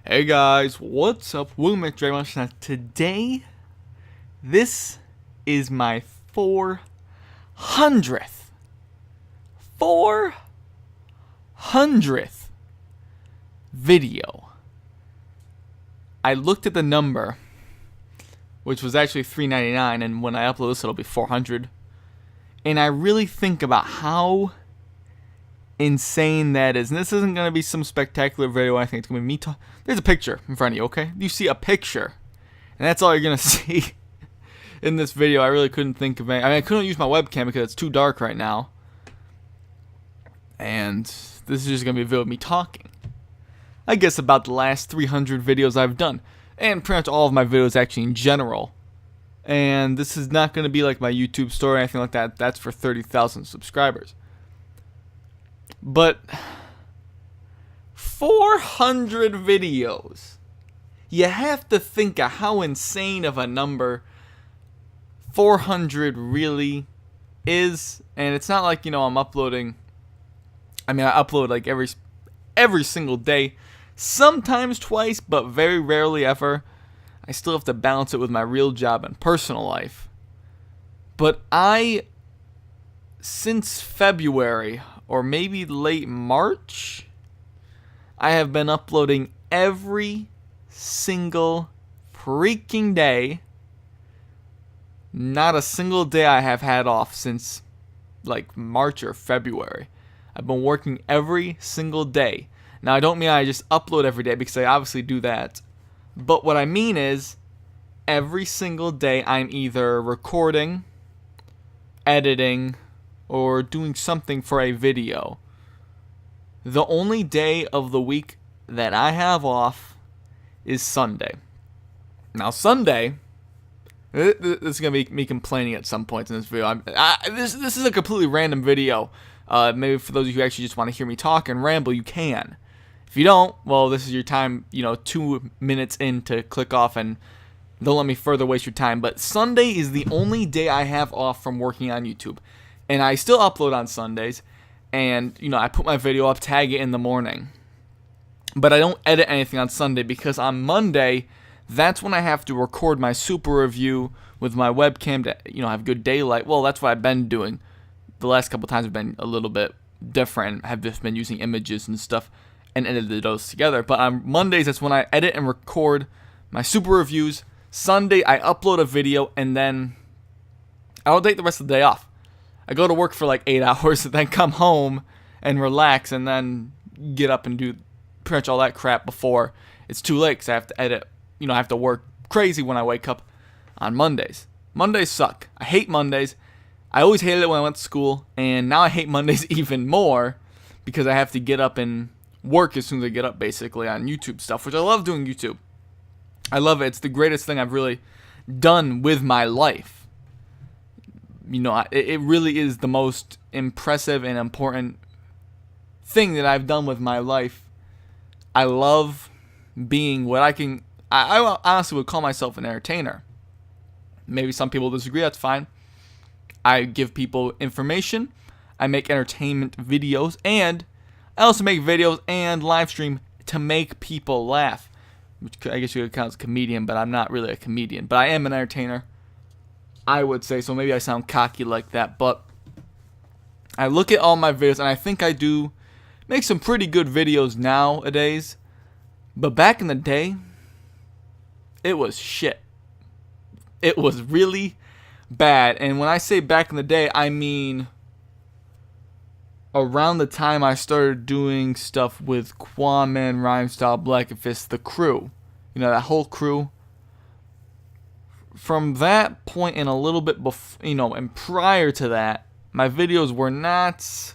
Hey guys, what's up? Welcome back to Dragon Ball Channel. Today, this is my 400th 400th video. I looked at the number, which was actually $3.99, and when I upload this it'll be 400. And I really think about how insane that is. And this isn't going to be some spectacular video. I think it's going to be me there's a picture in front of you, okay? You see a picture, and that's all you're going to see in this video. I really couldn't think of any. I mean, I couldn't use my webcam because it's too dark right now. And this is just going to be a video of me talking, I guess, about the last 300 videos I've done. And pretty much all of my videos actually in general. And this is not going to be like my YouTube story or anything like that. That's for 30,000 subscribers. But 400 videos. You have to think of how insane of a number 400 really is. And it's not like, I'm uploading. I mean, I upload like every single day. Sometimes twice, but very rarely ever. I still have to balance it with my real job and personal life. But since February, or maybe late March, I have been uploading every single freaking day. Not a single day I have had off since like March or February. I've been working every single day. Now, I don't mean I just upload every day, because I obviously do that. But what I mean is, every single day I'm either recording, editing, or doing something for a video. The only day of the week that I have off is Sunday. Now, Sunday, this is going to be me complaining at some point in this video. This is a completely random video. Maybe for those of you who actually just want to hear me talk and ramble, you can. If you don't, well, this is your time, 2 minutes in to click off, and don't let me further waste your time. But Sunday is the only day I have off from working on YouTube. And I still upload on Sundays, and, I put my video up, tag it in the morning. But I don't edit anything on Sunday, because on Monday, that's when I have to record my super review with my webcam to, have good daylight. Well, that's what I've been doing. The last couple times have been a little bit different. Have just been using images and stuff and edited those together. But on Mondays, that's when I edit and record my super reviews. Sunday, I upload a video, and then I don't take the rest of the day off. I go to work for like 8 hours, and then come home and relax, and then get up and do pretty much all that crap before it's too late, because I have to edit. I have to work crazy when I wake up on Mondays. Mondays suck. I hate Mondays. I always hated it when I went to school, and now I hate Mondays even more, because I have to get up and work as soon as I get up, basically, on YouTube stuff, which I love doing YouTube. I love it. It's the greatest thing I've really done with my life. It really is the most impressive and important thing that I've done with my life. I love being what I honestly would call myself an entertainer. Maybe some people disagree, that's fine. I give people information, I make entertainment videos, and I also make videos and live stream to make people laugh. Which I guess you could count as a comedian, but I'm not really a comedian. But I am an entertainer, I would say, so maybe I sound cocky like that. But I look at all my videos, and I think I do make some pretty good videos nowadays. But back in the day, it was shit. It was really bad. And when I say back in the day, I mean around the time I started doing stuff with Quaman, Rhymestyle, Black and Fist, the crew. That whole crew. From that point and a little bit before, and prior to that, my videos were not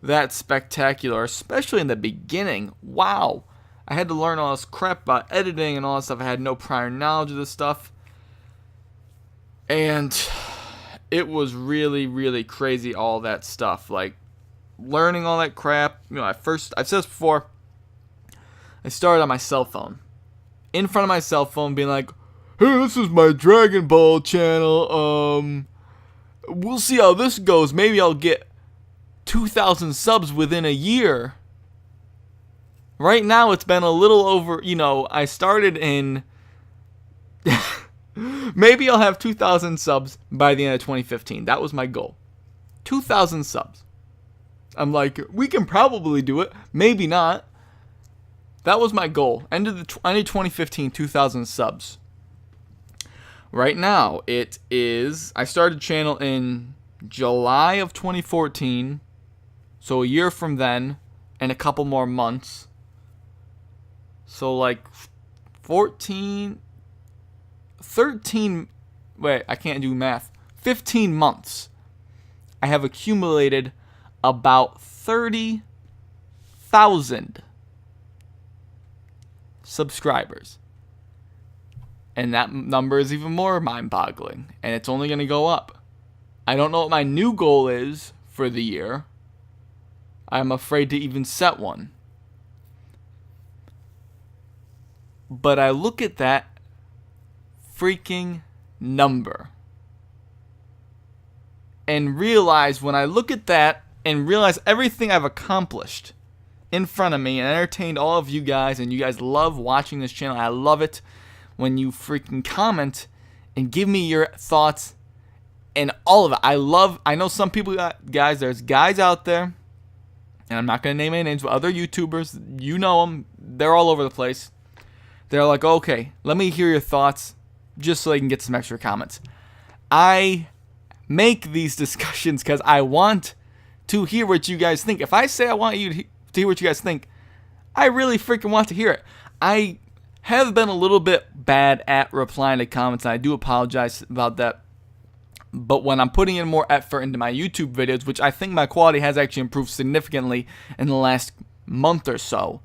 that spectacular, especially in the beginning. Wow. I had to learn all this crap about editing and all that stuff. I had no prior knowledge of this stuff. And it was really, really crazy, all that stuff. Like, learning all that crap. I've said this before, I started on my cell phone. In front of my cell phone, being like, hey, this is my Dragon Ball channel. We'll see how this goes. Maybe I'll get 2,000 subs within a year. Right now, it's been a little over, I started in, maybe I'll have 2,000 subs by the end of 2015. That was my goal. 2,000 subs. I'm like, we can probably do it. Maybe not. That was my goal. End of 2015, 2,000 subs. Right now, it is, I started the channel in July of 2014. So a year from then, and a couple more months. So like 13, wait, I can't do math. 15 months. I have accumulated about 30,000 subscribers. And that number is even more mind-boggling. And it's only going to go up. I don't know what my new goal is for the year. I'm afraid to even set one. But I look at that freaking number and realize, when I look at that and realize everything I've accomplished in front of me and entertained all of you guys, and you guys love watching this channel. I love it when you freaking comment and give me your thoughts and all of it. I know some people, guys, there's guys out there, and I'm not going to name any names, but other YouTubers, you know them, they're all over the place. They're like, okay, let me hear your thoughts just so I can get some extra comments. I make these discussions because I want to hear what you guys think. If I say I want you to hear what you guys think, I really freaking want to hear it. I have been a little bit bad at replying to comments, and I do apologize about that. But when I'm putting in more effort into my YouTube videos, which I think my quality has actually improved significantly in the last month or so,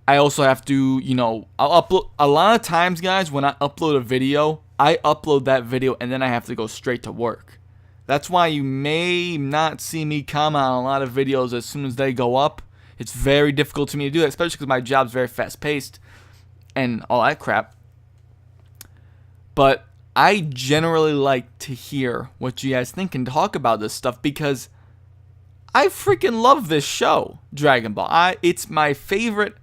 I also have to, I'll upload. A lot of times, guys, when I upload a video, I upload that video and then I have to go straight to work. That's why you may not see me comment on a lot of videos as soon as they go up. It's very difficult to me to do that, especially because my job's very fast-paced and all that crap. But I generally like to hear what you guys think and talk about this stuff, because I freaking love this show, Dragon Ball. It's my favorite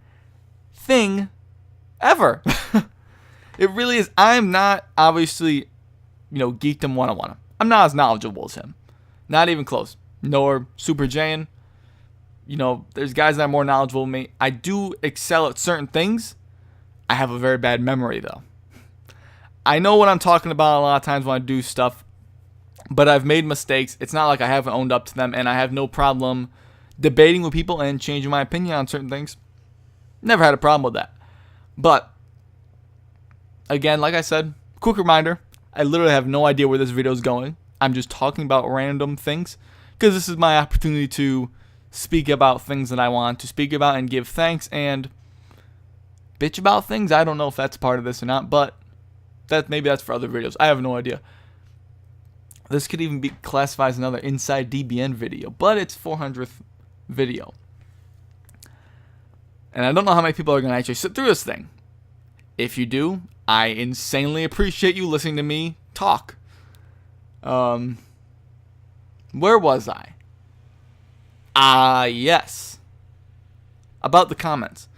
thing ever. It really is. I'm not, obviously, Geekdom 101. I'm not as knowledgeable as him. Not even close. Nor Super Jaiyan. There's guys that are more knowledgeable than me. I do excel at certain things. I have a very bad memory, though. I know what I'm talking about a lot of times when I do stuff, but I've made mistakes. It's not like I haven't owned up to them, and I have no problem debating with people and changing my opinion on certain things. Never had a problem with that. But, again, like I said, quick reminder, I literally have no idea where this video is going. I'm just talking about random things, because this is my opportunity to speak about things that I want to speak about and give thanks and bitch about things. I don't know if that's part of this or not, but maybe that's for other videos. I have no idea. This could even be classified as another Inside DBN video, but it's 400th video. And I don't know how many people are going to actually sit through this thing. If you do, I insanely appreciate you listening to me talk. Where was I? Yes. About the comments.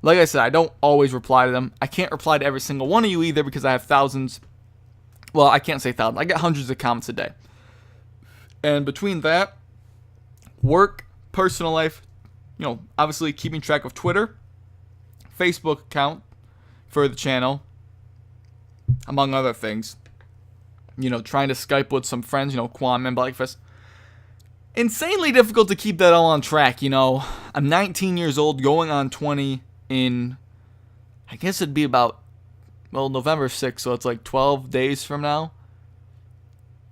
Like I said, I don't always reply to them. I can't reply to every single one of you either, because I have thousands. Well, I can't say thousands. I get hundreds of comments a day. And between that, work, personal life, obviously keeping track of Twitter, Facebook account for the channel, among other things. Trying to Skype with some friends, Kwame and Blackfist. Insanely difficult to keep that all on track, I'm 19 years old, going on 20 in, I guess it'd be about, November 6th, so it's like 12 days from now.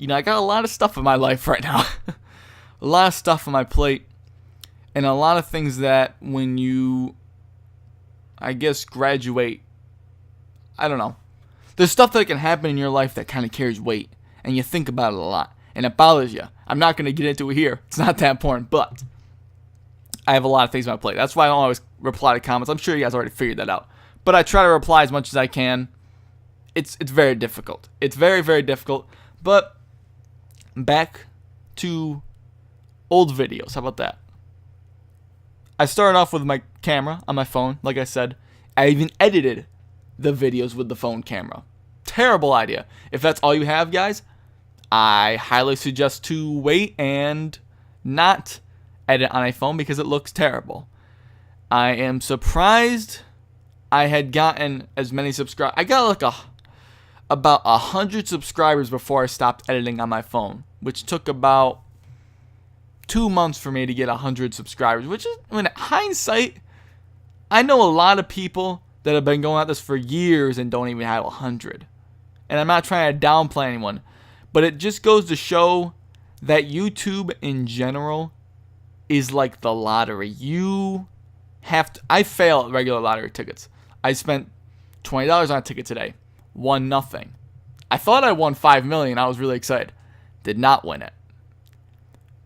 I got a lot of stuff in my life right now. A lot of stuff on my plate. And a lot of things that when you, I guess, graduate, I don't know. There's stuff that can happen in your life that kind of carries weight, and you think about it a lot, and it bothers you. I'm not going to get into it here. It's not that important, but I have a lot of things on my plate. That's why I don't always reply to comments. I'm sure you guys already figured that out. But I try to reply as much as I can. It's very difficult. It's very, very difficult. But back to old videos. How about that? I started off with my camera on my phone, like I said. I even edited the videos with the phone camera. Terrible idea. If that's all you have, guys, I highly suggest to wait and not edit on a phone because it looks terrible. I am surprised I had gotten as many subscribers. I got like about 100 subscribers before I stopped editing on my phone, which took about 2 months for me to get 100 subscribers, which is, in hindsight, I know a lot of people that have been going at this for years and don't even have 100. And I'm not trying to downplay anyone, but it just goes to show that YouTube in general is like the lottery. You have to. I fail at regular lottery tickets. I spent $20 on a ticket today. Won nothing. I thought I won $5 million. I was really excited. Did not win it.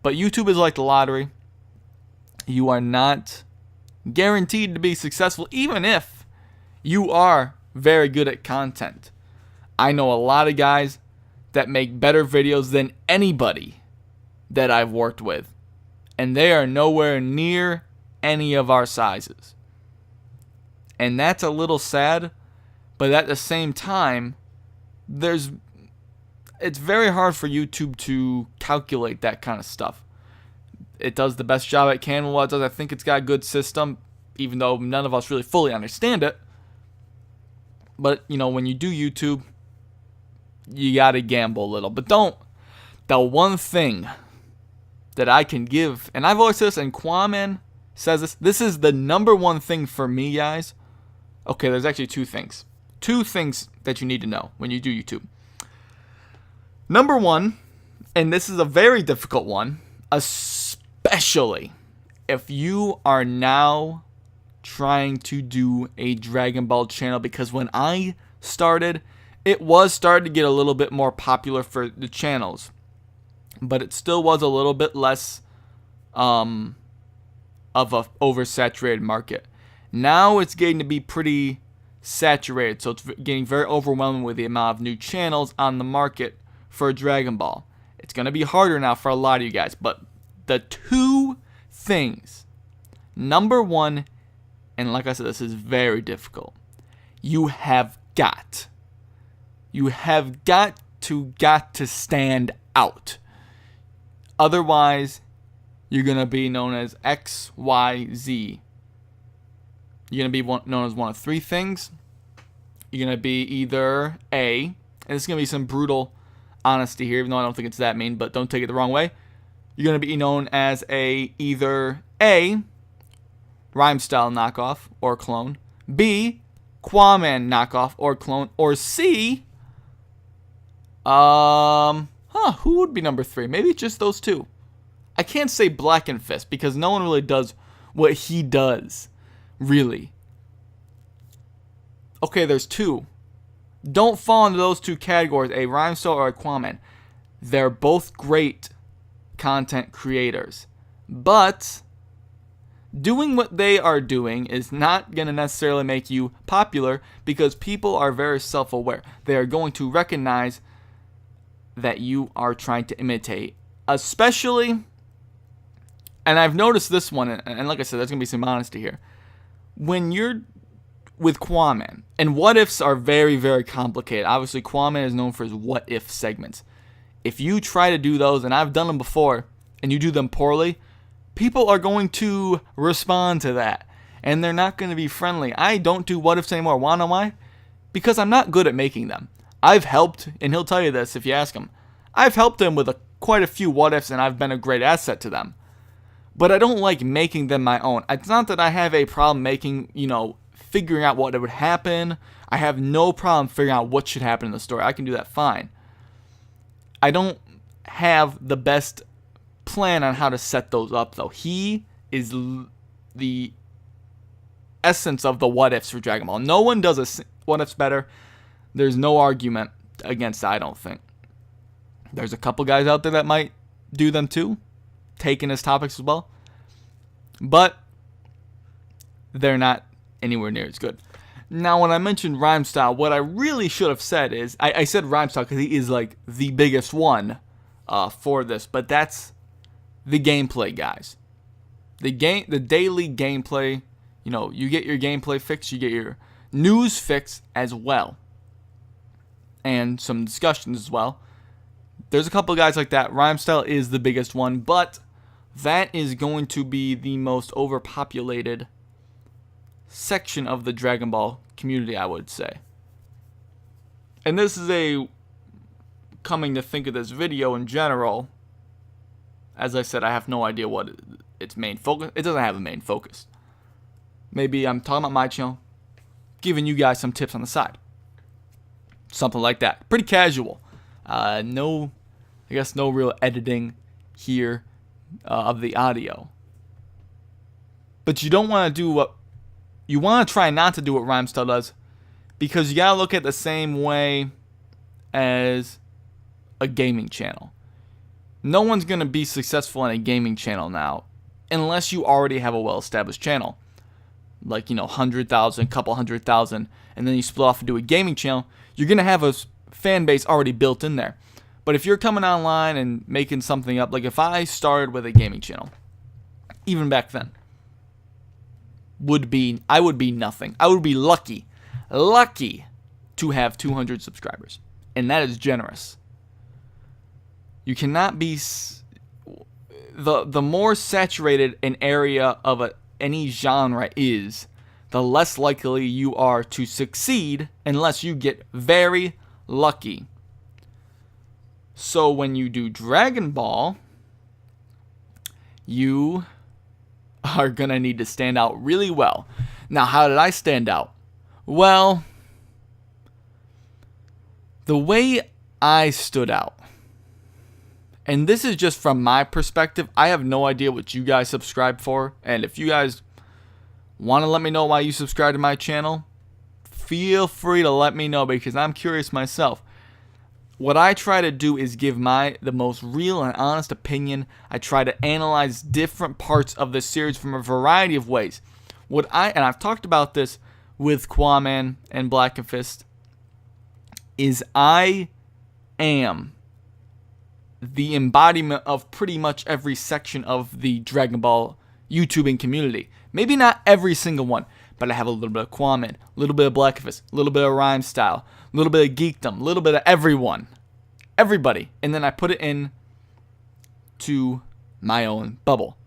But YouTube is like the lottery. You are not guaranteed to be successful, even if you are very good at content. I know a lot of guys that make better videos than anybody that I've worked with, and they are nowhere near any of our sizes. And that's a little sad, but at the same time, it's very hard for YouTube to calculate that kind of stuff. It does the best job it can with what it does. I think it's got a good system, even though none of us really fully understand it. But, when you do YouTube, you got to gamble a little. But the one thing that I can give, and I've always said this, and Quaman says this is the number one thing for me, guys. Okay, there's actually two things. Two things that you need to know when you do YouTube. Number one, and this is a very difficult one, especially if you are now trying to do a Dragon Ball channel, because when I started, it was starting to get a little bit more popular for the channels, but it still was a little bit less of a oversaturated market. Now it's getting to be pretty saturated, so it's getting very overwhelming with the amount of new channels on the market for Dragon Ball. It's going to be harder now for a lot of you guys, but the two things, number one, and like I said, this is very difficult, you have got to stand out. Otherwise, you're going to be known as XYZ. You're going to be known as one of three things. You're going to be either A, and this is going to be some brutal honesty here, even though I don't think it's that mean, but don't take it the wrong way. You're going to be known as either A, Rhyme Style knockoff or clone, B, Quaman knockoff or clone, or C, who would be number three? Maybe just those two. I can't say Black and Fist because no one really does what he does, really. Okay, there's two. Don't fall into those two categories, a Rhymestyle or a Quaman. They're both great content creators, but doing what they are doing is not going to necessarily make you popular because people are very self-aware. They are going to recognize that you are trying to imitate, especially, and I've noticed this one, and like I said, there's going to be some honesty here. When you're with Quaman, and what ifs are very, very complicated. Obviously, Quaman is known for his what if segments. If you try to do those, and I've done them before, and you do them poorly, people are going to respond to that, and they're not going to be friendly. I don't do what ifs anymore. Wanna know why? Because I'm not good at making them. I've helped, and he'll tell you this if you ask him. I've helped him with quite a few what ifs, and I've been a great asset to them. But I don't like making them my own. It's not that I have a problem making, figuring out what would happen. I have no problem figuring out what should happen in the story. I can do that fine. I don't have the best plan on how to set those up, though. He is the essence of the what ifs for Dragon Ball. No one does a what ifs better. There's no argument against that, I don't think. There's a couple guys out there that might do them too, taking his topics as well, but they're not anywhere near as good. Now, when I mentioned Rhyme Style, what I really should have said is, I said Rhyme Style because he is like the biggest one for this, but that's the gameplay, guys. The daily gameplay, you get your gameplay fix, you get your news fix as well, and some discussions as well. There's a couple of guys like that. Rhymestyle is the biggest one, but that is going to be the most overpopulated section of the Dragon Ball community, I would say. And this is coming to think of this video in general, as I said, I have no idea what its main focus. It doesn't have a main focus. Maybe I'm talking about my channel, giving you guys some tips on the side. Something like that. Pretty casual. No real editing here of the audio. But you don't want to do you want to try not to do what Rhymestyle does, because you gotta look at it the same way as a gaming channel. No one's gonna be successful in a gaming channel now unless you already have a well-established channel, like 100,000, couple 100,000, and then you split off and do a gaming channel. You're gonna have a fan base already built in there. But if you're coming online and making something up, like if I started with a gaming channel, even back then, I would be nothing. I would be lucky to have 200 subscribers, and that is generous. You cannot be the more saturated an area of any genre is, the less likely you are to succeed unless you get very lucky. So when you do Dragon Ball, you are going to need to stand out really well. Now, how did I stand out? Well, the way I stood out, and this is just from my perspective, I have no idea what you guys subscribe for, and if you guys want to let me know why you subscribe to my channel, feel free to let me know, because I'm curious myself. What I try to do is give the most real and honest opinion. I try to analyze different parts of the series from a variety of ways. And I've talked about this with Quaman and Black and Fist, is I am the embodiment of pretty much every section of the Dragon Ball YouTubing community. Maybe not every single one, but I have a little bit of Quaman, a little bit of Black and Fist, a little bit of Rhymestyle, a little bit of geekdom, a little bit of everybody, and then I put it in to my own bubble.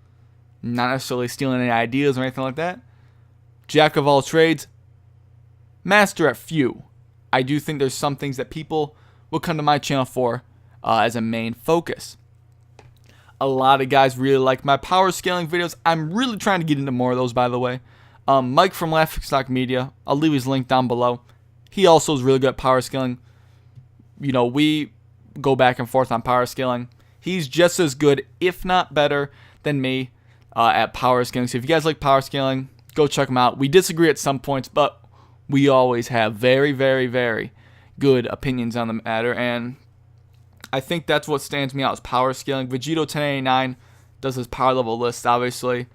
Not necessarily stealing any ideas or anything like that. Jack of all trades, master at few. I do think there's some things that people will come to my channel for as a main focus. A lot of guys really like my power scaling videos. I'm really trying to get into more of those, by the way. Mike from Laughingstock Media, I'll leave his link down below. He also is really good at power scaling. We go back and forth on power scaling. He's just as good, if not better, than me at power scaling. So if you guys like power scaling, go check him out. We disagree at some points, but we always have very, very, very good opinions on the matter, and I think that's what stands me out is power scaling. Vegito 1089 does his power level list, obviously.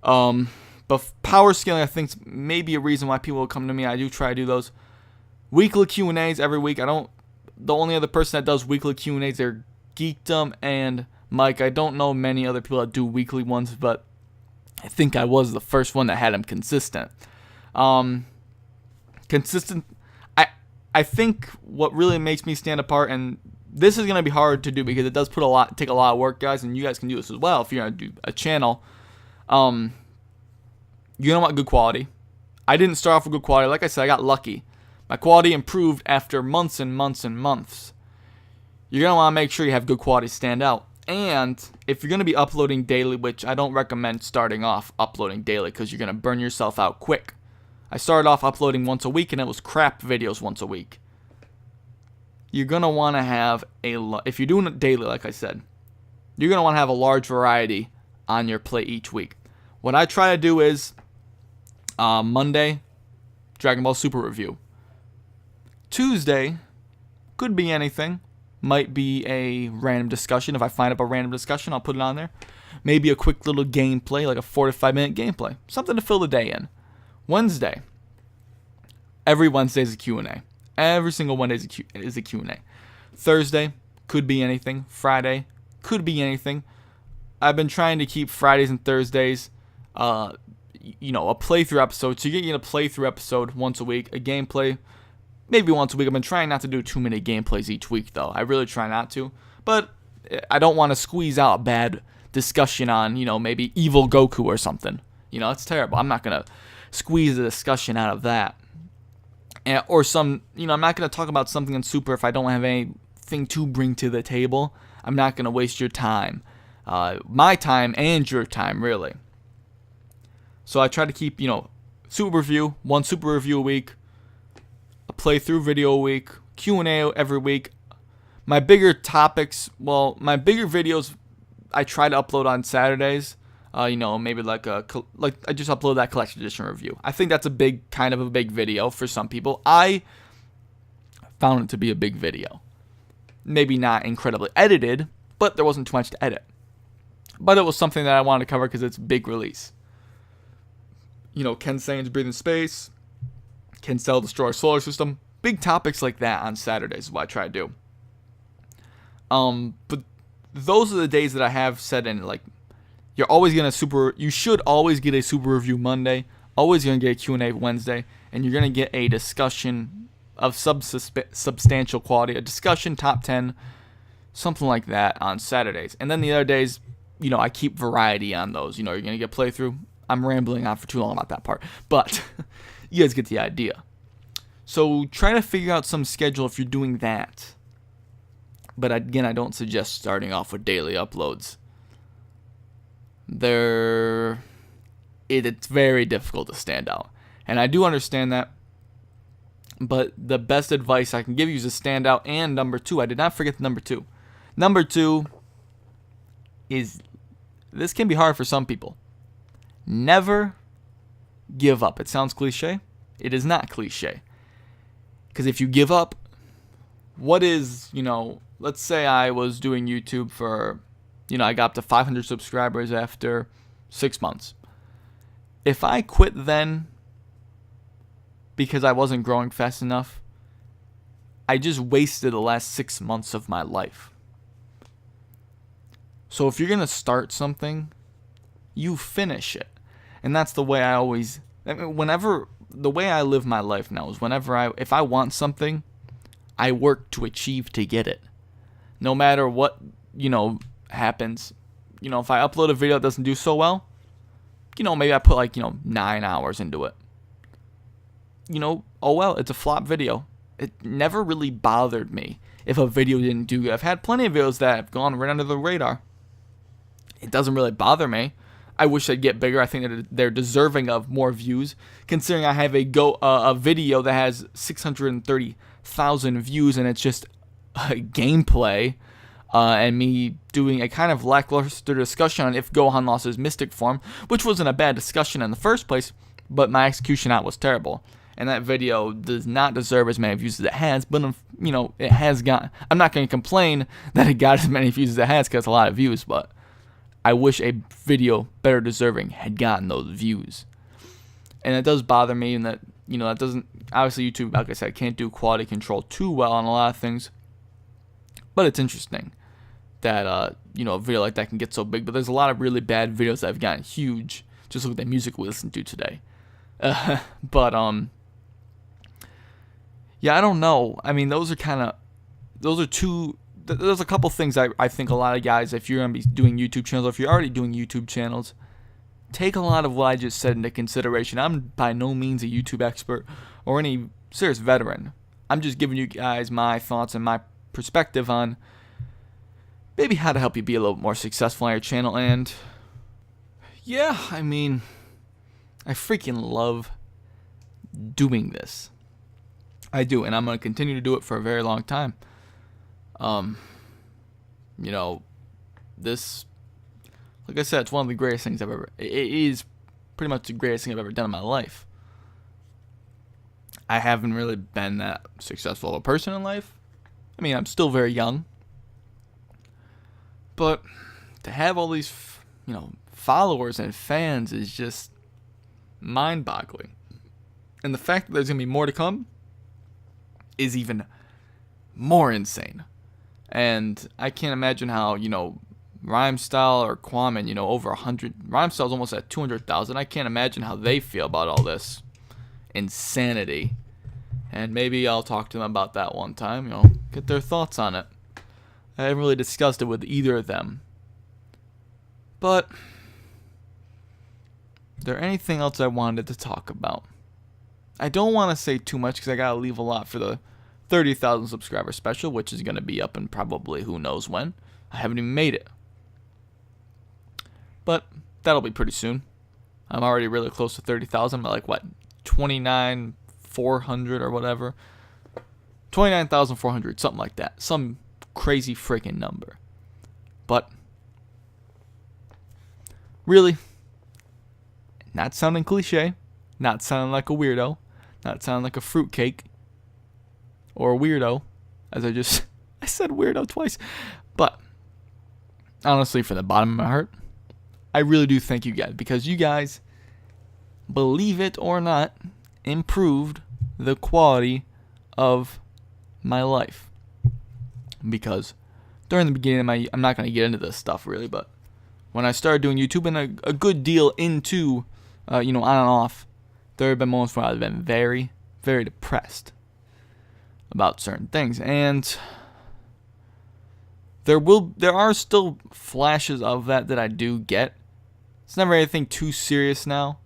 But power scaling, I think, is maybe a reason why people will come to me. I do try to do those weekly Q&As every week. The only other person that does weekly Q&As are Geekdom and Mike. I don't know many other people that do weekly ones, but I think I was the first one that had them consistent. I think what really makes me stand apart, and this is going to be hard to do because it does take a lot of work, guys, and you guys can do this as well if you're going to do a channel. You're going to want good quality. I didn't start off with good quality. Like I said, I got lucky. My quality improved after months and months and months. You're going to want to make sure you have good quality stand out. And if you're going to be uploading daily, which I don't recommend starting off uploading daily because you're going to burn yourself out quick. I started off uploading once a week, and it was crap videos once a week. You're going to want to have if you're doing it daily, like I said, you're going to want to have a large variety on your plate each week. What I try to do is Monday, Dragon Ball Super Review. Tuesday, could be anything. Might be a random discussion. If I find up a random discussion, I'll put it on there. Maybe a quick little gameplay, like a 4 to 5 minute gameplay. Something to fill the day in. Wednesday. Every Wednesday is a Q&A. Every single Wednesday is a Q&A. Thursday, could be anything. Friday, could be anything. I've been trying to keep Fridays and Thursdays, a playthrough episode. So you're getting a playthrough episode once a week, a gameplay maybe once a week. I've been trying not to do too many gameplays each week, though. I really try not to. But I don't want to squeeze out a bad discussion on, maybe Evil Goku or something. It's terrible. I'm not going to squeeze a discussion out of that. Or I'm not going to talk about something in Super if I don't have anything to bring to the table. I'm not going to waste your time. My time and your time, really. So I try to keep, Super Review, one Super Review a week, a playthrough video a week, Q&A every week. My bigger topics, my bigger videos I try to upload on Saturdays. Maybe like I just upload that collection edition review. I think that's a big video for some people. I found it to be a big video. Maybe not incredibly edited, but there wasn't too much to edit. But it was something that I wanted to cover because it's a big release. Ken Sane's Breathe in Space, Ken Cell Destroy Our Solar System. Big topics like that on Saturdays is what I try to do. But those are the days that I have set in, you should always get a Super Review Monday, always going to get a Q&A Wednesday, and you're going to get a discussion of substantial quality, a discussion top 10, something like that on Saturdays. And then the other days, I keep variety on those. You're going to get playthrough. I'm rambling on for too long about that part, but you guys get the idea. So try to figure out some schedule if you're doing that. But again, I don't suggest starting off with daily uploads. It's very difficult to stand out. And I do understand that. But the best advice I can give you is to stand out. And number 2, I did not forget number 2. Number 2 is, this can be hard for some people. Never give up. It sounds cliche. It is not cliche. Because if you give up, let's say I was doing YouTube for, I got up to 500 subscribers after 6 months. If I quit then because I wasn't growing fast enough, I just wasted the last 6 months of my life. So if you're going to start something, you finish it. And that's the way the way I live my life now is if I want something, I work to achieve to get it. No matter what, happens. If I upload a video that doesn't do so well, maybe I put 9 hours into it. Oh well, it's a flop video. It never really bothered me if a video didn't do good. I've had plenty of videos that have gone right under the radar. It doesn't really bother me. I wish they'd get bigger. I think that they're deserving of more views, considering I have a video that has 630,000 views and it's just a gameplay and me doing a kind of lackluster discussion on if Gohan lost his mystic form, which wasn't a bad discussion in the first place, but my execution out was terrible. And that video does not deserve as many views as it has, but it has got. I'm not going to complain that it got as many views as it has because it's a lot of views, but I wish a video better deserving had gotten those views. And it does bother me, and that that doesn't, obviously YouTube, like I said, can't do quality control too well on a lot of things. But it's interesting that a video like that can get so big. But there's a lot of really bad videos that have gotten huge. Just look at the music we listened to today. Yeah, I don't know. I mean, those are two. There's a couple things I think a lot of guys, if you're going to be doing YouTube channels, or if you're already doing YouTube channels, take a lot of what I just said into consideration. I'm by no means a YouTube expert or any serious veteran. I'm just giving you guys my thoughts and my perspective on maybe how to help you be a little more successful on your channel. And yeah, I mean, I freaking love doing this. I do, and I'm going to continue to do it for a very long time. This, like I said, it's one of the greatest things I've ever, it is pretty much the greatest thing I've ever done in my life. I haven't really been that successful of a person in life. I mean, I'm still very young. But to have all these, followers and fans is just mind-boggling. And the fact that there's going to be more to come is even more insane. And I can't imagine how, Rhymestyle or Quaman, over 100. Rhymestyle's almost at 200,000. I can't imagine how they feel about all this insanity. And maybe I'll talk to them about that one time, get their thoughts on it. I haven't really discussed it with either of them. But, is there anything else I wanted to talk about? I don't want to say too much because I gotta leave a lot for the 30,000 subscriber special, which is gonna be up in probably who knows when. I haven't even made it. But that'll be pretty soon. I'm already really close to 30,000. I'm like, 29,400 or whatever. 29,400, something like that. Some crazy freaking number. But, really, not sounding cliche, not sounding like a weirdo, not sounding like a fruitcake, or a weirdo, as I said weirdo twice. But, honestly, from the bottom of my heart, I really do thank you guys, because you guys, believe it or not, improved the quality of my life. Because during the beginning of I'm not going to get into this stuff really, but when I started doing YouTube and a good deal into, on and off, there have been moments where I've been very, very depressed about certain things. And there are still flashes of that I do get. It's never anything too serious now.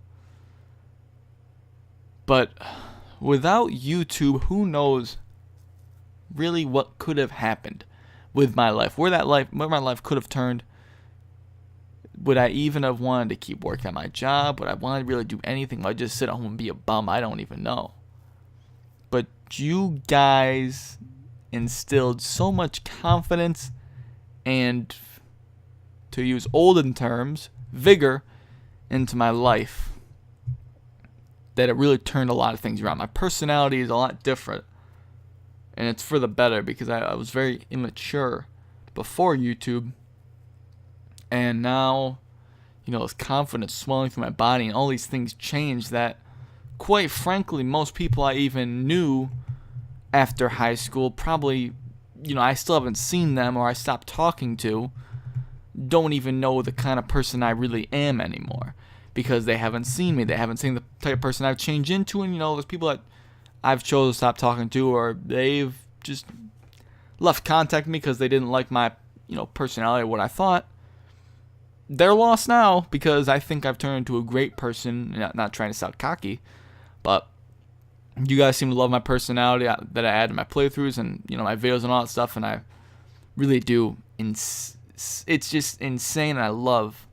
But without YouTube, who knows really what could have happened with my life? Where my life could have turned. Would I even have wanted to keep working at my job? Would I want to really do anything? Would I just sit at home and be a bum? I don't even know. But you guys instilled so much confidence and, to use olden terms, vigor into my life that it really turned a lot of things around. My personality is a lot different, and it's for the better because I was very immature before YouTube, and now, this confidence swelling through my body and all these things changed that, quite frankly, most people I even knew after high school probably, I still haven't seen them or I stopped talking to, don't even know the kind of person I really am anymore because they haven't seen me. They haven't seen the type of person I've changed into, and there's people that I've chosen to stop talking to, or they've just left contact with me because they didn't like my, personality or what I thought. They're lost now because I think I've turned into a great person. Not trying to sound cocky, but you guys seem to love my personality that I add to my playthroughs and my videos and all that stuff, and I really do. It's just insane, and I love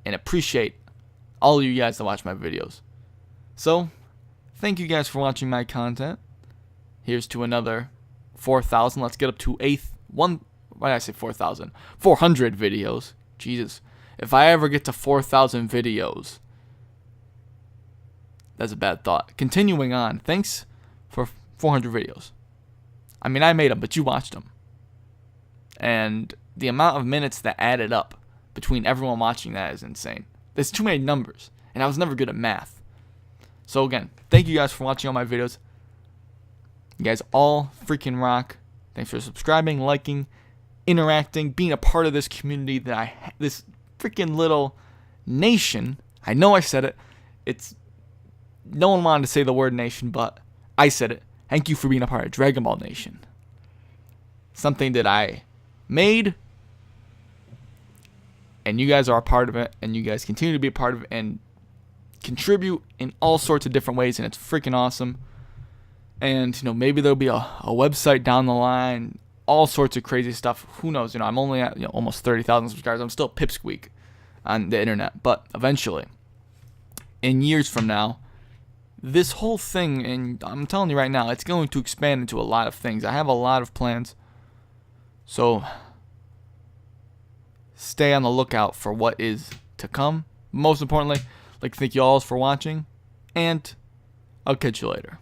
and appreciate all of you guys that watch my videos. So, thank you guys for watching my content. Here's to another 4,000. Let's get up to why did I say 4,000? 400 videos. Jesus. If I ever get to 4,000 videos, that's a bad thought. Continuing on. Thanks for 400 videos. I mean, I made them, but you watched them. And the amount of minutes that added up between everyone watching that is insane. There's too many numbers, and I was never good at math. So again, thank you guys for watching all my videos. You guys all freaking rock. Thanks for subscribing, liking, interacting, being a part of this community this freaking little nation. I know I said it. No one wanted to say the word nation, but I said it. Thank you for being a part of Dragon Ball Nation. Something that I made, and you guys are a part of it, and you guys continue to be a part of it and contribute in all sorts of different ways, and it's freaking awesome. And maybe there'll be a website down the line, all sorts of crazy stuff. Who knows? I'm only at almost 30,000 subscribers. I'm still pipsqueak on the internet, but eventually, in years from now, this whole thing, and I'm telling you right now, it's going to expand into a lot of things. I have a lot of plans. So, stay on the lookout for what is to come. Most importantly, I'd like to thank you all for watching, and I'll catch you later.